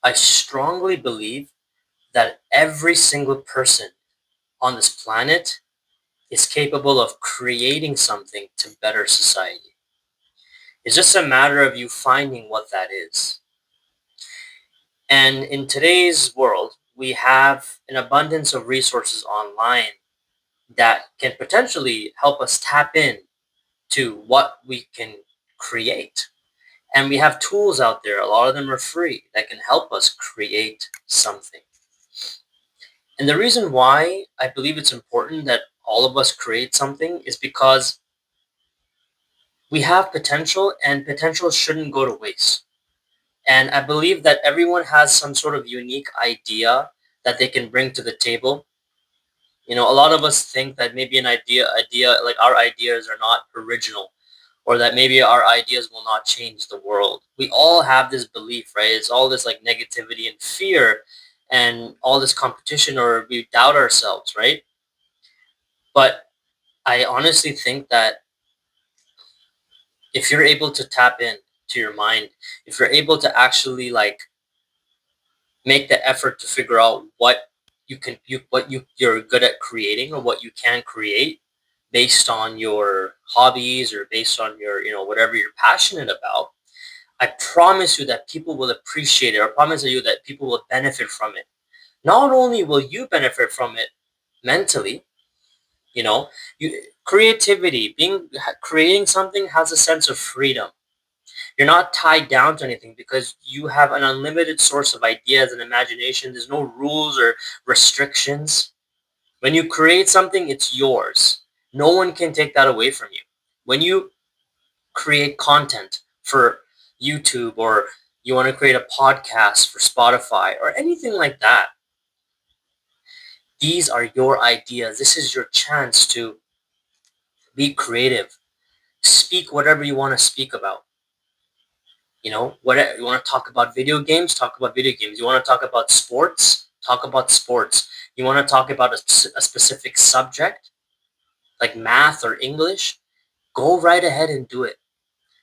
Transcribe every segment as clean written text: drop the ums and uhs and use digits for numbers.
I strongly believe that every single person on this planet is capable of creating something to better society. It's just a matter of you finding what that is. And in today's world, we have an abundance of resources online that can potentially help us tap in to what we can create. And we have tools out there, a lot of them are free, that can help us create something. And the reason why I believe it's important that all of us create something is because we have potential and potential shouldn't go to waste. And I believe that everyone has some sort of unique idea that they can bring to the table. A lot of us think that maybe an idea like our ideas are not original, or that maybe our ideas will not change the world. We all have this belief, right? It's all this like negativity and fear and all this competition, or we doubt ourselves, right? But I honestly think that if you're able to tap in to your mind, if you're able to actually like make the effort to figure out what you're good at creating, or what you can create based on your hobbies, or based on your whatever you're passionate about, I promise you that people will appreciate it. I promise you that people will benefit from it. Not only will you benefit from it mentally, you know you creativity, being creating something, has a sense of freedom. You're not tied down to anything because you have an unlimited source of ideas and imagination. There's no rules or restrictions. When you create something, it's yours. No one can take that away from you. When you create content for YouTube, or you want to create a podcast for Spotify or anything like that, these are your ideas. This is your chance to be creative. Speak whatever you want to speak about. What you want to talk about video games, talk about video games. You want to talk about sports, talk about sports. You want to talk about a specific subject like math or English, go right ahead and do it.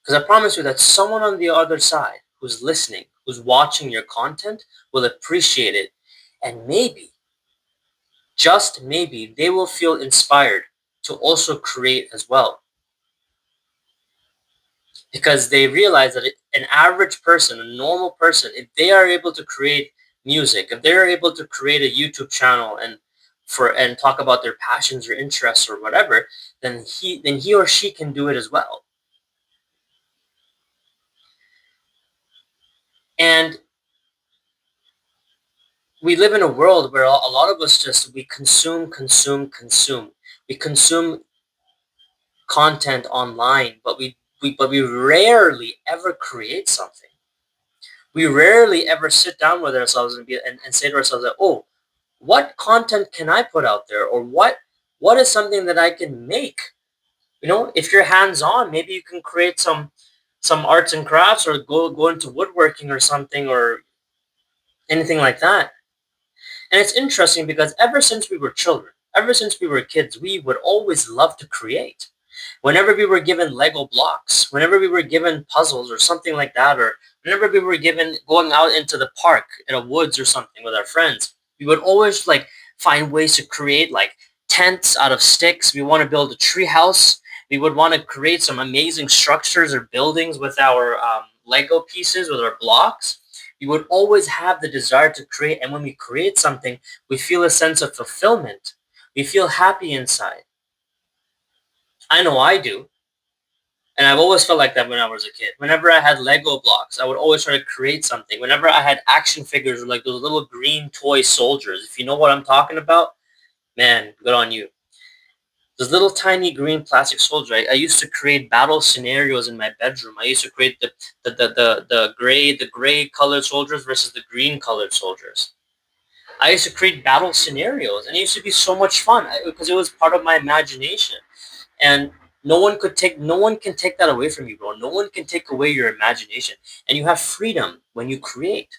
Because I promise you that someone on the other side who's listening, who's watching your content, will appreciate it. And maybe, just maybe, they will feel inspired to also create as well. Because they realize that an average person, a normal person, if they are able to create music, if they're able to create a YouTube channel and talk about their passions or interests or whatever, then he or she can do it as well. And we live in a world where a lot of us just we consume, consume, consume. We consume content online, but we rarely ever create something. We rarely ever sit down with ourselves and say to ourselves that, oh, what content can I put out there, or what is something that I can make? If you're hands on, maybe you can create some arts and crafts, or go into woodworking or something, or anything like that. And it's interesting because ever since we were children, ever since we were kids, we would always love to create. Whenever we were given Lego blocks, whenever we were given puzzles or something like that, or whenever we were given going out into the park in a woods or something with our friends, we would always like find ways to create like tents out of sticks. We want to build a tree house. We would want to create some amazing structures or buildings with our Lego pieces, with our blocks. We would always have the desire to create, and when we create something, we feel a sense of fulfillment. We feel happy inside. I know I do. And I've always felt like that when I was a kid. Whenever I had Lego blocks, I would always try to create something. Whenever I had action figures, or like those little green toy soldiers, if you know what I'm talking about, man, good on you. Those little tiny green plastic soldiers. I used to create battle scenarios in my bedroom. I used to create the gray colored soldiers versus the green colored soldiers. I used to create battle scenarios, and it used to be so much fun because it was part of my imagination. And no one can take that away from you, bro. No one can take away your imagination, and you have freedom when you create.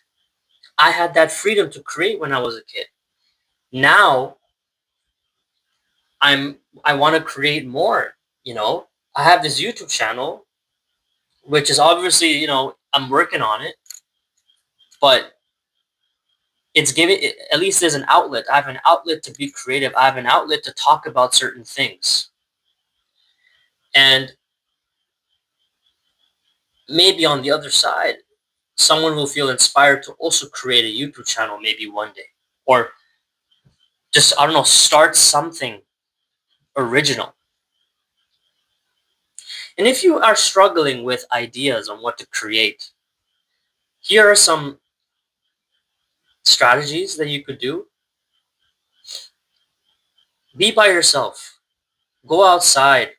I had that freedom to create when I was a kid. Now I want to create more. I have this YouTube channel, which is obviously I'm working on it, but It's giving, at least there's an outlet. I have an outlet to be creative. I have an outlet to talk about certain things. And maybe on the other side, someone will feel inspired to also create a YouTube channel maybe one day. Or just, I don't know, start something original. And if you are struggling with ideas on what to create, here are some strategies that you could do. Be by yourself. Go outside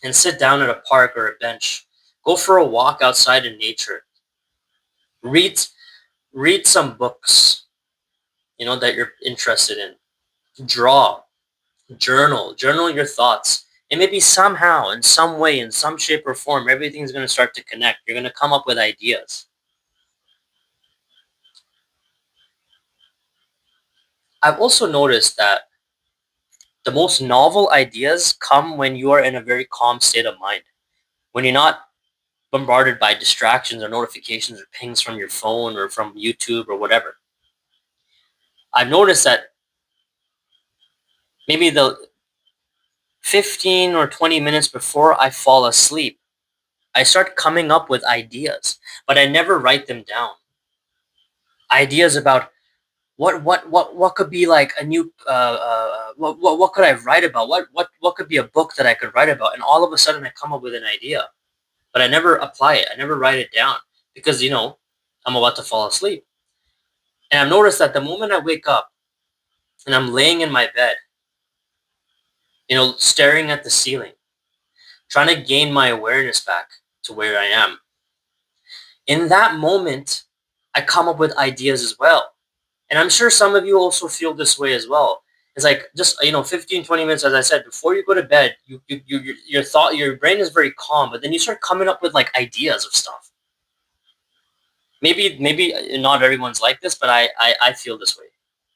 and sit down at a park or a bench. Go for a walk outside in nature. Read read some books, that you're interested in. Draw, journal your thoughts. And maybe somehow, in some way, in some shape or form, everything's going to start to connect. You're going to come up with ideas. I've also noticed that the most novel ideas come when you are in a very calm state of mind. When you're not bombarded by distractions or notifications or pings from your phone or from YouTube or whatever. I've noticed that maybe the 15 or 20 minutes before I fall asleep, I start coming up with ideas, but I never write them down. Ideas about what could be like a new what could I write about? What could be a book that I could write about? And all of a sudden I come up with an idea, but I never apply it. I never write it down because I'm about to fall asleep. And I've noticed that the moment I wake up and I'm laying in my bed, staring at the ceiling, trying to gain my awareness back to where I am. In that moment, I come up with ideas as well. And I'm sure some of you also feel this way as well. It's like just 15, 20 minutes, as I said, before you go to bed, your brain is very calm, but then you start coming up with like ideas of stuff. Maybe not everyone's like this, but I feel this way.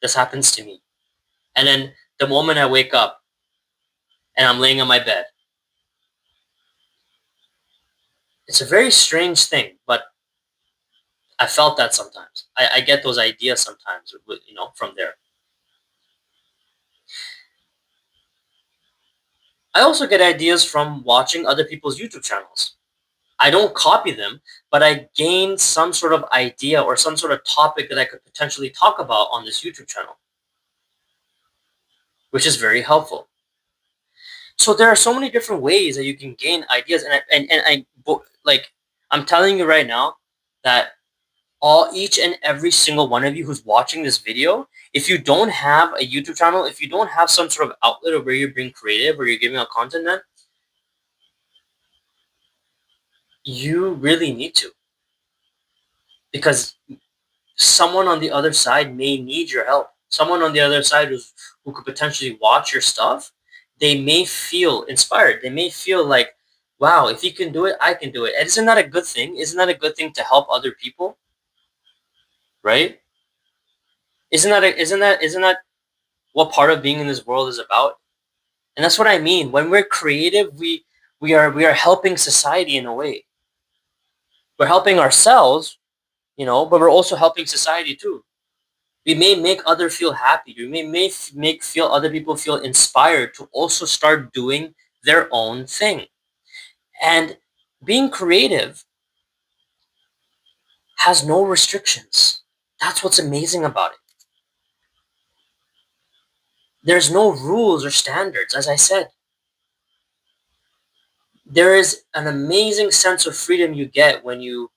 This happens to me. And then the moment I wake up and I'm laying on my bed, it's a very strange thing, but I felt that sometimes. I get those ideas sometimes, from there. I also get ideas from watching other people's YouTube channels. I don't copy them, but I gain some sort of idea or some sort of topic that I could potentially talk about on this YouTube channel, which is very helpful. So there are so many different ways that you can gain ideas, like I'm telling you right now that each and every single one of you who's watching this video, if you don't have a YouTube channel, if you don't have some sort of outlet of where you're being creative or you're giving out content, then you really need to, because someone on the other side may need your help. Someone on the other side who could potentially watch your stuff, they may feel inspired. They may feel like, wow, if you can do it, I can do it. And isn't that a good thing? Isn't that a good thing to help other people? Right? Isn't that what part of being in this world is about? And that's what I mean. When we're creative, we are helping society in a way. We're helping ourselves, but we're also helping society too. We may make others feel happy. We may make feel other people feel inspired to also start doing their own thing. And being creative has no restrictions. That's what's amazing about it. There's no rules or standards, as I said. There is an amazing sense of freedom you get when you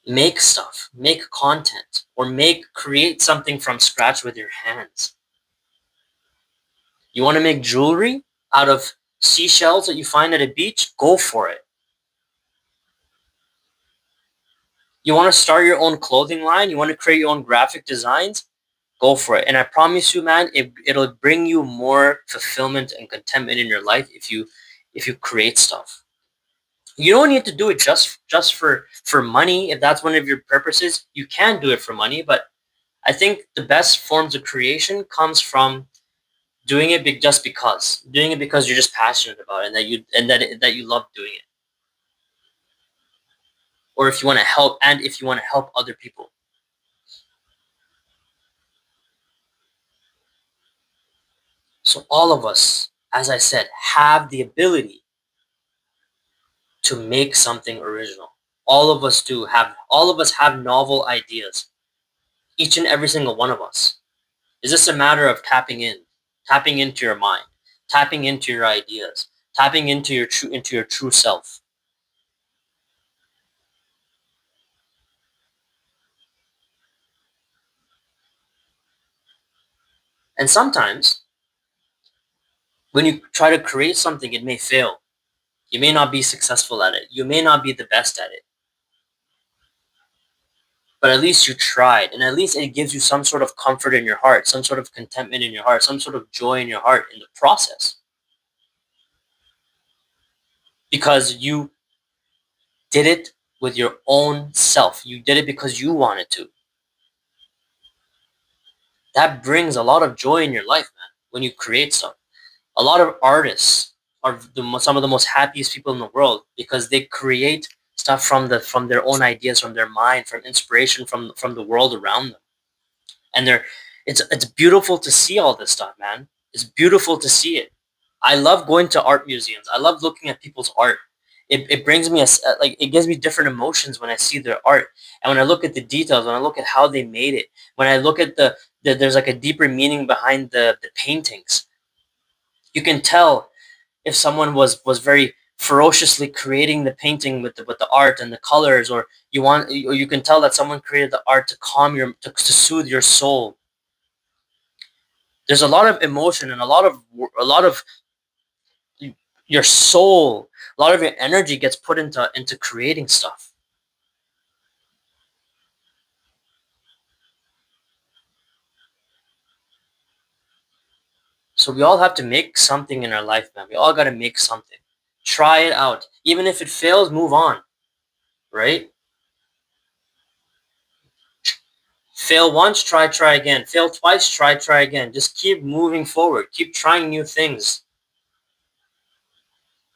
make stuff, make content, or create something from scratch with your hands. You want to make jewelry out of seashells that you find at a beach? Go for it. You want to start your own clothing line? You want to create your own graphic designs? Go for it. And I promise you, man, it'll bring you more fulfillment and contentment in your life if you create stuff. You don't need to do it just for money. If that's one of your purposes, you can do it for money. But I think the best forms of creation comes from doing it doing it because you're just passionate about it, and that you love doing it. or if you want to help, and if you want to help other people. So all of us, as I said, have the ability to make something original. All of us have novel ideas. Each and every single one of us. It's just a matter of tapping into your mind, tapping into your ideas, tapping into your true self. And sometimes when you try to create something, it may fail. You may not be successful at it. You may not be the best at it. But at least you tried, and at least it gives you some sort of comfort in your heart, some sort of contentment in your heart, some sort of joy in your heart in the process, because you did it with your own self. You did it because you wanted to. That brings a lot of joy in your life, man, when you create stuff. A lot of artists are some of the most happiest people in the world because they create stuff from their own ideas, from their mind, from inspiration from the world around them. And it's beautiful to see all this stuff, man. It's beautiful to see it. I love going to art museums. I love looking at people's art. It brings me like it gives me different emotions when I see their art, and when I look at the details, when I look at how they made it, when I look at there's like a deeper meaning behind the paintings. You can tell if someone was very ferociously creating the painting with the art and the colors, or you can tell that someone created the art to to soothe your soul. There's a lot of emotion and a lot of your soul, a lot of your energy gets put into creating stuff. So we all have to make something in our life, man. We all got to make something. Try it out. Even if it fails, move on, right? Fail once, try again. Fail twice, try again. Just keep moving forward. Keep trying new things.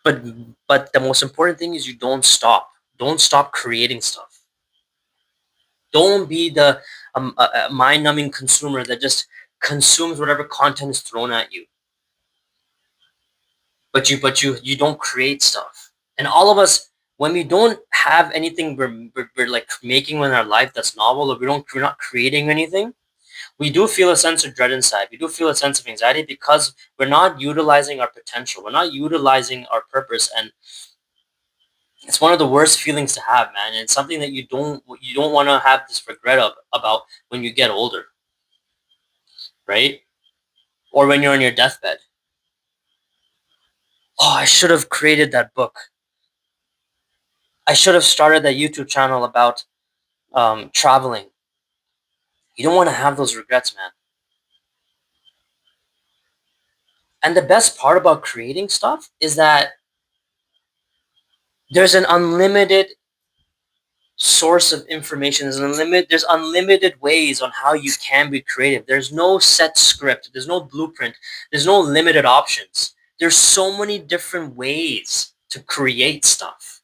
But but the most important thing is you don't stop. Don't stop creating stuff. Don't be the mind-numbing consumer that just consumes whatever content is thrown at you. But you don't create stuff. And all of us, when we don't have anything we're like making in our life that's novel, or we're not creating anything, we do feel a sense of dread inside. We do feel a sense of anxiety because we're not utilizing our potential. We're not utilizing our purpose, and it's one of the worst feelings to have, man. And it's something that you don't want to have this regret about when you get older, right? Or when you're on your deathbed. Oh, I should have created that book. I should have started that YouTube channel about traveling. You don't want to have those regrets, man. And the best part about creating stuff is that there's an unlimited source of information. There's unlimited ways on how you can be creative. There's no set script. There's no blueprint. There's no limited options. There's so many different ways to create stuff.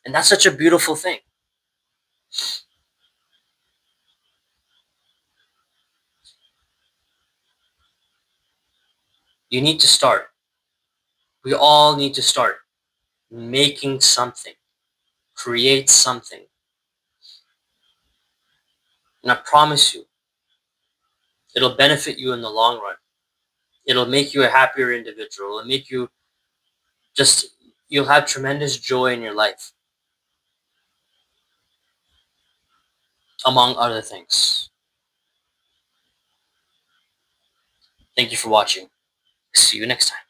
And that's such a beautiful thing. You need to start. We all need to start making something, create something. And I promise you, it'll benefit you in the long run. It'll make you a happier individual. It'll make you just, you'll have tremendous joy in your life, among other things. Thank you for watching. See you next time.